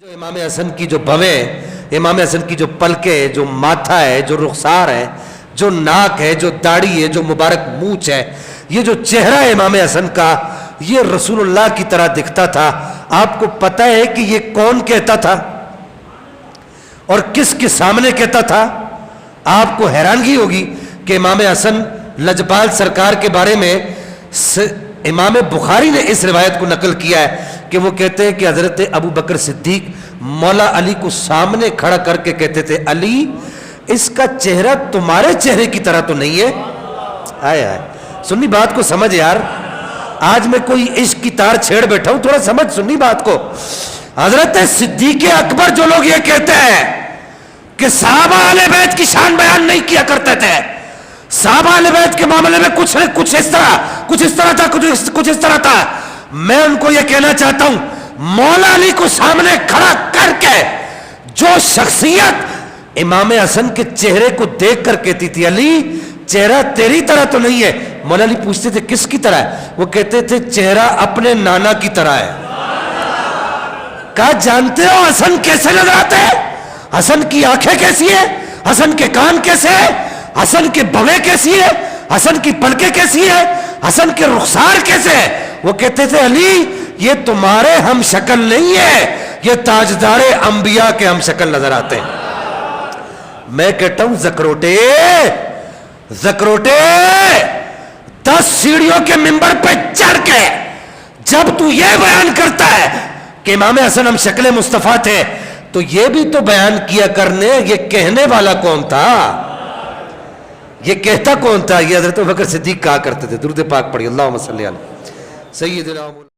جو امام حسن کی جو بھویں، امام حسن کی جو پلکیں، جو ماتھا ہے، جو رخسار ہے، جو ناک ہے، جو داڑھی ہے، جو مبارک مونچھ ہے، یہ جو چہرہ ہے امام حسن کا، یہ رسول اللہ کی طرح دکھتا تھا۔ آپ کو پتہ ہے کہ یہ کون کہتا تھا اور کس کے سامنے کہتا تھا؟ آپ کو حیرانگی ہوگی کہ امام حسن لجپال سرکار کے بارے میں امام بخاری نے اس روایت کو نقل کیا ہے کہ وہ کہتے ہیں کہ حضرت ابو بکر صدیق مولا علی کو سامنے کھڑا کر کے کہتے تھے، علی اس کا چہرہ تمہارے چہرے کی طرح تو نہیں ہے۔ آئے آئے سنی بات کو سمجھ یار، آج میں کوئی عشق کی تار چھیڑ بیٹھا ہوں، تھوڑا سمجھ سنی بات کو۔ حضرت صدیق اکبر جو لوگ یہ کہتے ہیں کہ صحابہ اہل بیت کی شان بیان نہیں کیا کرتے تھے، صحابہ اہل بیت کے معاملے میں کچھ اس طرح تھا، کچھ اس طرح تھا، میں ان کو یہ کہنا چاہتا ہوں، مولا علی کو سامنے کھڑا کر کے جو شخصیت امام حسن کے چہرے کو دیکھ کر کہتی تھی، علی چہرہ تیری طرح تو نہیں ہے، مولا علی پوچھتے تھے کس کی طرح ہے؟ وہ کہتے تھے چہرہ اپنے نانا کی طرح ہے۔ کہا جانتے ہو حسن کیسے نظر آتے ہیں؟ حسن کی آنکھیں کیسی ہیں؟ حسن کے کان کیسے ہیں؟ حسن کے بویں کیسی ہے؟ حسن کی پلکیں کیسی ہے؟ حسن کے رخسار کیسے ہے؟ وہ کہتے تھے علی یہ تمہارے ہم شکل نہیں ہے، یہ تاجدار انبیاء کے ہم شکل نظر آتے ہیں۔ میں کہتا ہوں زکروٹے 10 سیڑھیوں کے منبر پہ چڑھ کے جب تو یہ بیان کرتا ہے کہ امام حسن ہم شکل مصطفیٰ تھے، تو یہ بھی تو بیان کیا کرنے، یہ کہنے والا کون تھا؟ یہ کہتا کون تھا؟ یہ حضرت ابوبکر صدیق کہا کرتے تھے۔ درود پاک پڑھی، اللہم صلی علی سیدنا